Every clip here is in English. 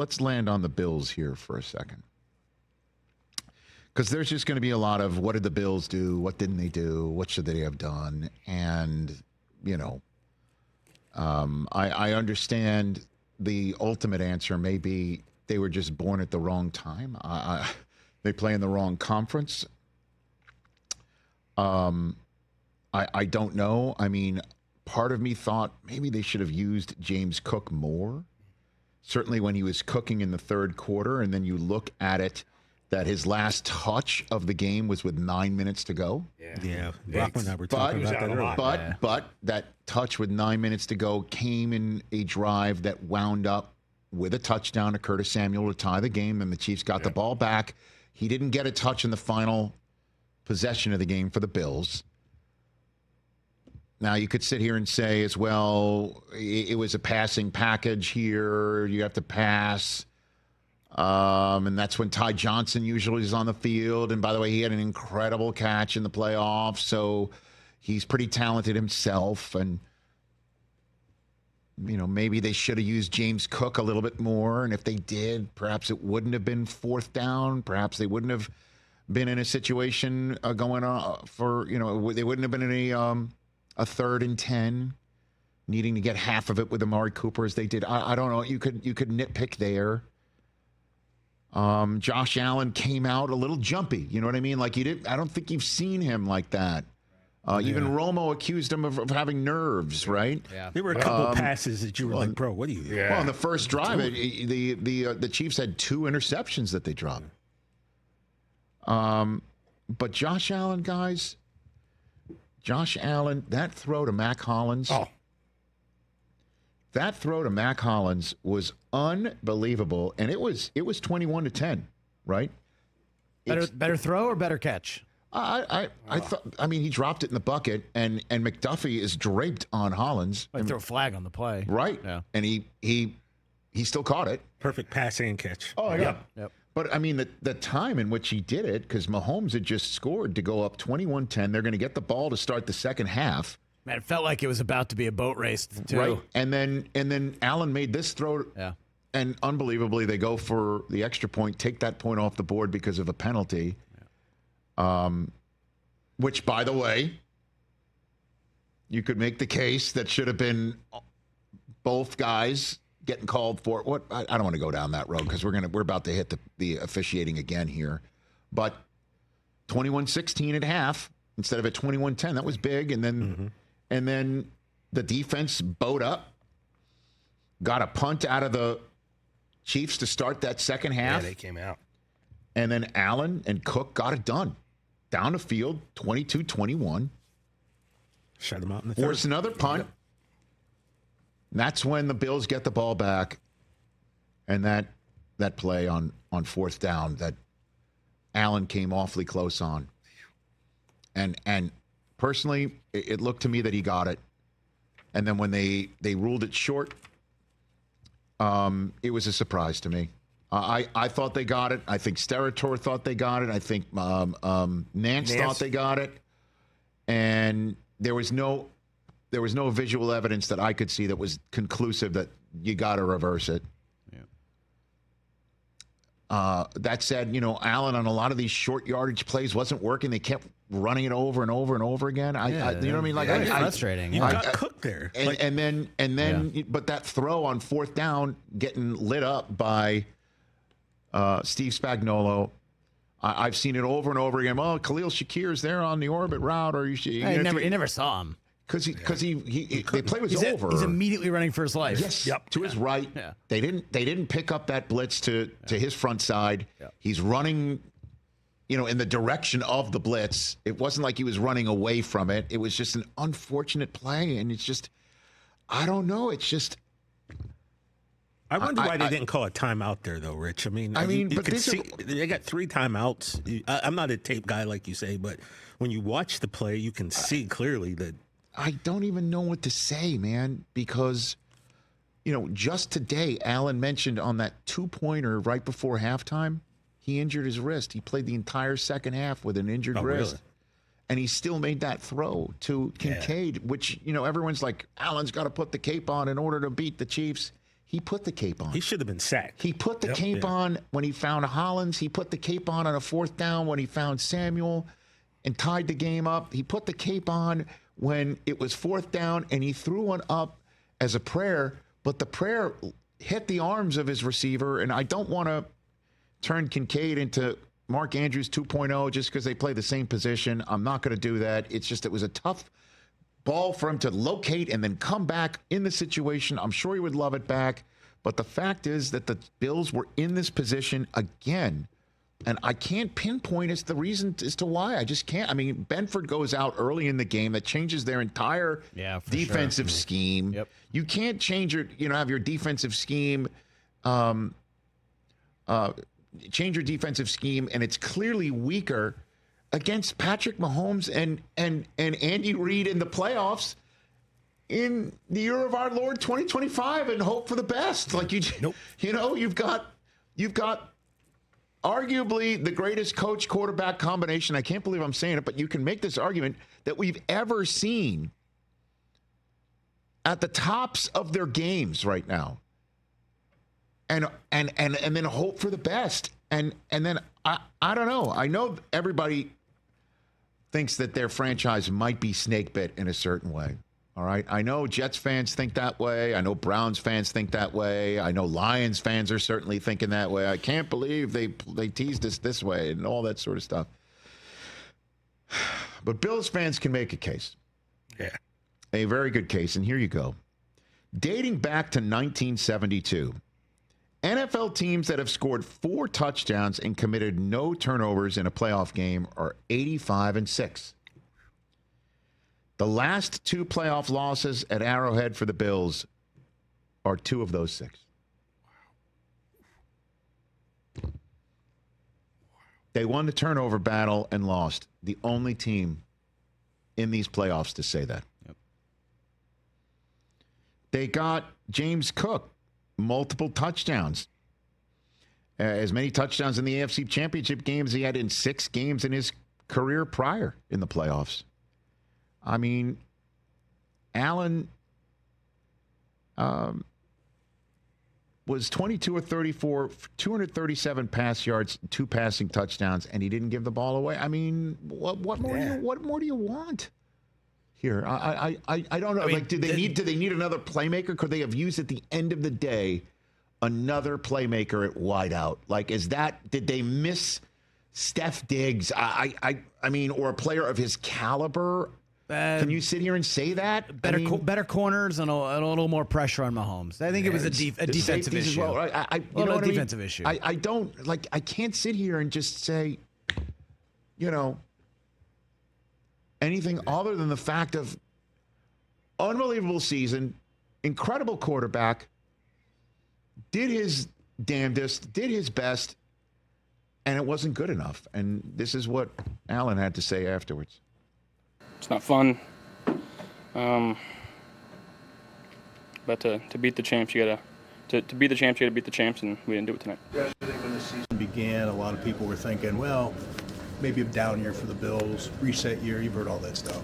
let's land on the Bills here for a second. Because there's just going to be a lot of what did the Bills do? What didn't they do? What should they have done? And, I understand the ultimate answer may be they were just born at the wrong time. They play in the wrong conference. I don't know. I mean, part of me thought maybe they should have used James Cook more. Certainly when he was cooking in the third quarter, and then you look at it, that his last touch of the game was with 9 minutes to go. Yeah. Brockman and I were talking about that earlier. But that touch with 9 minutes to go came in a drive that wound up with a touchdown to Curtis Samuel to tie the game, and the Chiefs got the ball back. He didn't get a touch in the final possession of the game for the Bills. Now, you could sit here and say as well, it was a passing package here. You have to pass. And that's when Ty Johnson usually is on the field. And by the way, he had an incredible catch in the playoffs. So he's pretty talented himself. And, maybe they should have used James Cook a little bit more. And if they did, perhaps it wouldn't have been fourth down. Perhaps they wouldn't have been in a situation going on for, they wouldn't have been in a 3rd and 10, needing to get half of it with Amari Cooper as they did. I don't know. You could nitpick there. Josh Allen came out a little jumpy. You know what I mean? Like I don't think you've seen him like that. Even Romo accused him of having nerves, right? Yeah. There were a couple passes that you were like, bro, what are you doing? Well, in the first drive, the Chiefs had 2 interceptions that they dropped. But Josh Allen, guys, that throw to Mac Hollins. Oh. That throw to Mac Hollins was unbelievable, and it was 21-10, right? Better throw or better catch? I thought. I mean, he dropped it in the bucket, and McDuffie is draped on Hollins. I throw a flag on the play, right? Yeah, and he still caught it. Perfect pass and catch. Oh yeah. Yep. But I mean, the time in which he did it, because Mahomes had just scored to go up 21-10. They're going to get the ball to start the second half. Man, it felt like it was about to be a boat race, too. Right. And then Allen made this throw. Yeah. And unbelievably, they go for the extra point, take that point off the board because of a penalty. Yeah. Which, by the way, you could make the case that should have been both guys getting called for. What I don't want to go down that road because we're about to hit the officiating again here. But 21-16 at half instead of at 21-10. That was big. And then the defense bowed up, got a punt out of the Chiefs to start that second half. Yeah, they came out. And then Allen and Cook got it done. Down the field, 22-21. Shut them out in the third. Force another punt. That's when the Bills get the ball back. And that play on fourth down that Allen came awfully close on. And personally, it looked to me that he got it. And then when they ruled it short, it was a surprise to me. I thought they got it. I think Sterator thought they got it. I think Nance thought they got it. And there was no visual evidence that I could see that was conclusive that you got to reverse it. Yeah. That said, Allen on a lot of these short yardage plays wasn't working. They kept running it over and over and over again. You know what I mean? Like, it's frustrating. You got cooked there. And then, but that throw on fourth down getting lit up by Steve Spagnuolo. I've seen it over and over again. Well, Khalil Shakir's there on the orbit route, or you never saw him. Because the play was over. He's immediately running for his life. Yes, to his right. Yeah. They didn't pick up that blitz to his front side. Yeah. He's running, in the direction of the blitz. It wasn't like he was running away from it. It was just an unfortunate play, and it's just, I don't know. It's just. I wonder why they didn't call a timeout there, though, Rich. You could see they got 3 timeouts. I'm not a tape guy like you say, but when you watch the play, you can see clearly that. I don't even know what to say, man, because, just today, Allen mentioned on that 2-pointer right before halftime, he injured his wrist. He played the entire second half with an injured wrist. Really? And he still made that throw to Kincaid, which, everyone's like, Allen's got to put the cape on in order to beat the Chiefs. He put the cape on. He should have been sacked. He put the cape on when he found Hollins. He put the cape on a 4th down when he found Samuel and tied the game up. He put the cape on when it was 4th down, and he threw one up as a prayer, but the prayer hit the arms of his receiver, and I don't want to turn Kincaid into Mark Andrews 2.0 just because they play the same position. I'm not going to do that. It's just it was a tough ball for him to locate and then come back in the situation. I'm sure he would love it back. But the fact is that the Bills were in this position again. And I can't pinpoint the reason as to why. I just can't. I mean, Benford goes out early in the game. That changes their entire defensive scheme. Yep. You can't change have your defensive scheme, change your defensive scheme, and it's clearly weaker against Patrick Mahomes and Andy Reid in the playoffs in the year of our Lord 2025 and hope for the best. Like you've got arguably the greatest coach quarterback combination. I can't believe I'm saying it, but you can make this argument that we've ever seen at the tops of their games right now. And then hope for the best. And then I don't know. I know everybody thinks that their franchise might be snake bit in a certain way. All right. I know Jets fans think that way. I know Browns fans think that way. I know Lions fans are certainly thinking that way. I can't believe they teased us this way and all that sort of stuff. But Bills fans can make a case. Yeah. A very good case. And here you go. Dating back to 1972, NFL teams that have scored 4 touchdowns and committed no turnovers in a playoff game are 85-6. The last 2 playoff losses at Arrowhead for the Bills are 2 of those 6. They won the turnover battle and lost. The only team in these playoffs to say that. Yep. They got James Cook multiple touchdowns. As many touchdowns in the AFC Championship games he had in 6 games in his career prior in the playoffs. I mean, Allen was 22 or 34, 237 pass yards, 2 passing touchdowns, and he didn't give the ball away. I mean, what more do you want here? I don't know. I mean, do they need another playmaker? Could they have used at the end of the day another playmaker at wideout? Like, did they miss Steph Diggs? I mean, or a player of his caliber? Can you sit here and say that? Better corners and a little more pressure on Mahomes. I think it was a defensive issue. Well, defensive issue. I don't I can't sit here and just say, anything other than the fact of unbelievable season, incredible quarterback, did his damnedest, did his best, and it wasn't good enough. And this is what Allen had to say afterwards. It's not fun, but to beat the champs, you gotta to be the champs, you gotta beat the champs, and we didn't do it tonight. Yesterday, when the season began, a lot of people were thinking, well, maybe a down year for the Bills, reset year. You've heard all that stuff,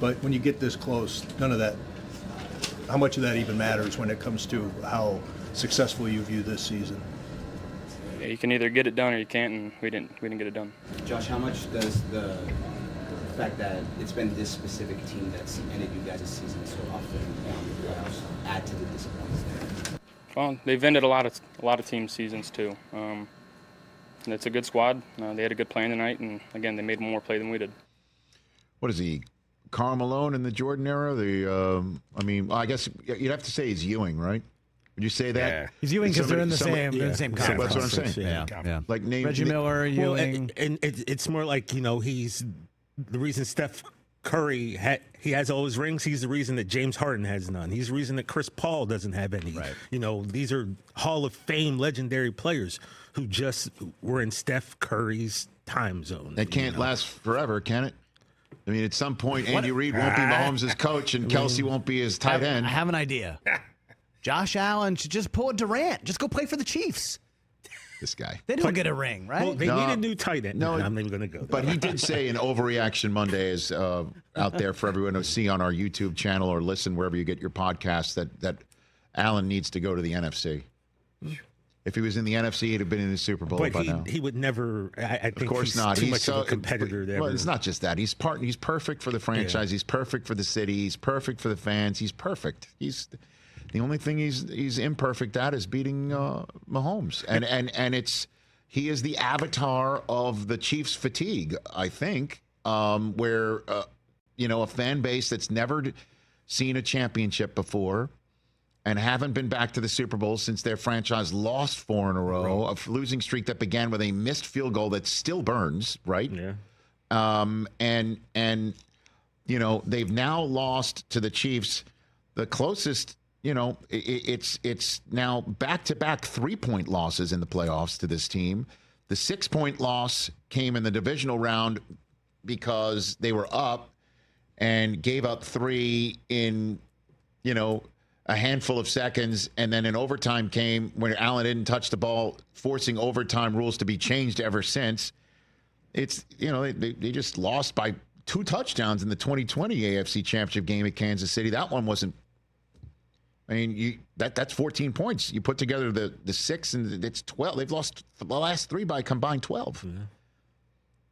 but when you get this close, none of that. How much of that even matters when it comes to how successful you view this season? Yeah, you can either get it done or you can't, and we didn't get it done. Josh, how much does the fact that it's been this specific team that's ended you guys' season so often down the playoffs add to the disappointment? Well, they've ended a lot of team seasons too. And it's a good squad. They had a good plan tonight, and again, they made one more play than we did. What is he, Karl Malone in the Jordan era? I guess you'd have to say he's Ewing, right? Would you say that? Yeah. He's Ewing because they're in the same conference. That's what I'm saying. Yeah. Like Reggie Miller, Ewing. And it's more like, he's the reason Steph Curry he has all his rings. He's the reason that James Harden has none. He's the reason that Chris Paul doesn't have any. Right. These are Hall of Fame legendary players who just were in Steph Curry's time zone. It can't last forever, can it? I mean, at some point, Andy Reid won't be Mahomes' coach, and Kelsey won't be his tight end. I have an idea. Josh Allen should just pull a Durant. Just go play for the Chiefs. This guy. They don't get a ring, right? Well, they need a new tight end. No, I'm not even going to go there. But he did say in Overreaction Monday is out there for everyone to see on our YouTube channel or listen wherever you get your podcasts that Allen needs to go to the NFC. If he was in the NFC, he'd have been in the Super Bowl by now. He would never. I think of course he's not. too much of a competitor there. Well, it's not just that. He's perfect for the franchise. Yeah. He's perfect for the city. He's perfect for the fans. He's perfect. He's the only thing he's imperfect at is beating Mahomes. And he is the avatar of the Chiefs' fatigue, I think, where a fan base that's never seen a championship before and haven't been back to the Super Bowl since their franchise lost 4 in a row, a losing streak that began with a missed field goal that still burns, right? Yeah. And they've now lost to the Chiefs. The closest, it's now back-to-back 3-point losses in the playoffs to this team. The 6-point loss came in the divisional round because they were up and gave up 3 in, a handful of seconds, and then an overtime came when Allen didn't touch the ball, forcing overtime rules to be changed ever since. It's, they just lost by 2 touchdowns in the 2020 AFC Championship game at Kansas City. That one wasn't, that's 14 points. You put together the 6 and it's 12. They've lost the last 3 by combined 12. Yeah.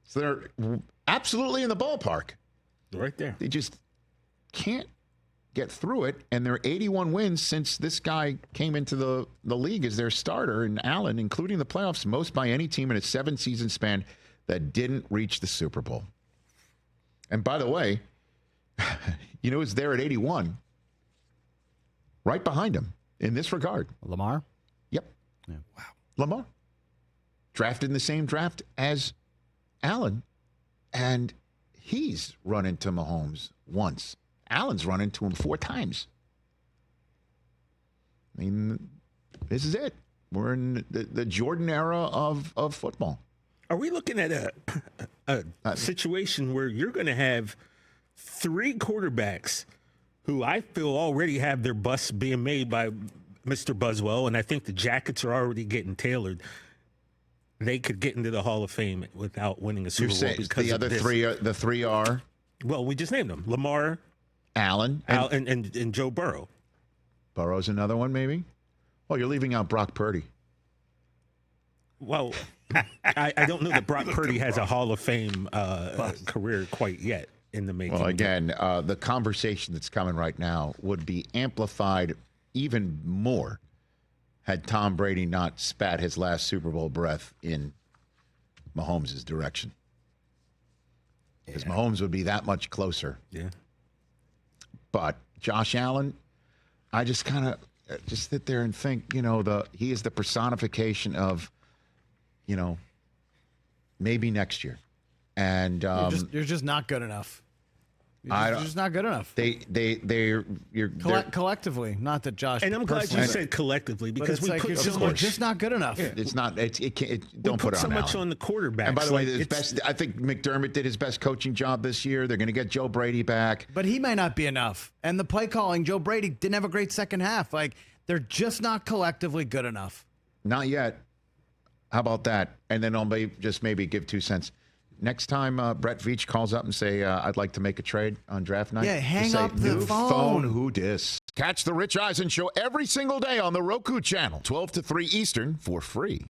So they're absolutely in the ballpark. Right there. They just can't get through it, and they're 81 wins since this guy came into the league as their starter, and Allen, including the playoffs, most by any team in a 7-season span that didn't reach the Super Bowl. And by the way, who's there at 81? Right behind him in this regard. Lamar? Yep. Yeah. Wow. Lamar. Drafted in the same draft as Allen, and he's run into Mahomes once. Allen's run into him 4 times. This is it. We're in the Jordan era of football. Are we looking at a situation where you're going to have 3 quarterbacks who I feel already have their busts being made by Mr. Buswell, and I think the jackets are already getting tailored. They could get into the Hall of Fame without winning a Super Bowl because the other the 3 are? Well, we just named them. Lamar, Allen, and Joe Burrow. Burrow's another one, maybe? Oh, you're leaving out Brock Purdy. Well, I don't know that Brock Purdy has a Hall of Fame career quite yet in the making. Well, again, the conversation that's coming right now would be amplified even more had Tom Brady not spat his last Super Bowl breath in Mahomes' direction. Because Mahomes would be that much closer. Yeah. But Josh Allen, I just kind of just sit there and think, he is the personification of, maybe next year. And you're just not good enough. You're just not good enough. You're collectively, not that Josh. And I'm glad you said collectively because we put you're just not good enough. Yeah. It's not. Don't put it on so much Allen. on the quarterback. And by the way, I think McDermott did his best coaching job this year. They're going to get Joe Brady back, but he might not be enough. And the play calling, Joe Brady didn't have a great second half. They're just not collectively good enough. Not yet. How about that? And then I'll maybe give 2 cents. Next time Brett Veach calls up and say, I'd like to make a trade on draft night. Yeah, hang up the phone. Who dis? Catch the Rich Eisen Show every single day on the Roku channel, 12 to 3 Eastern for free.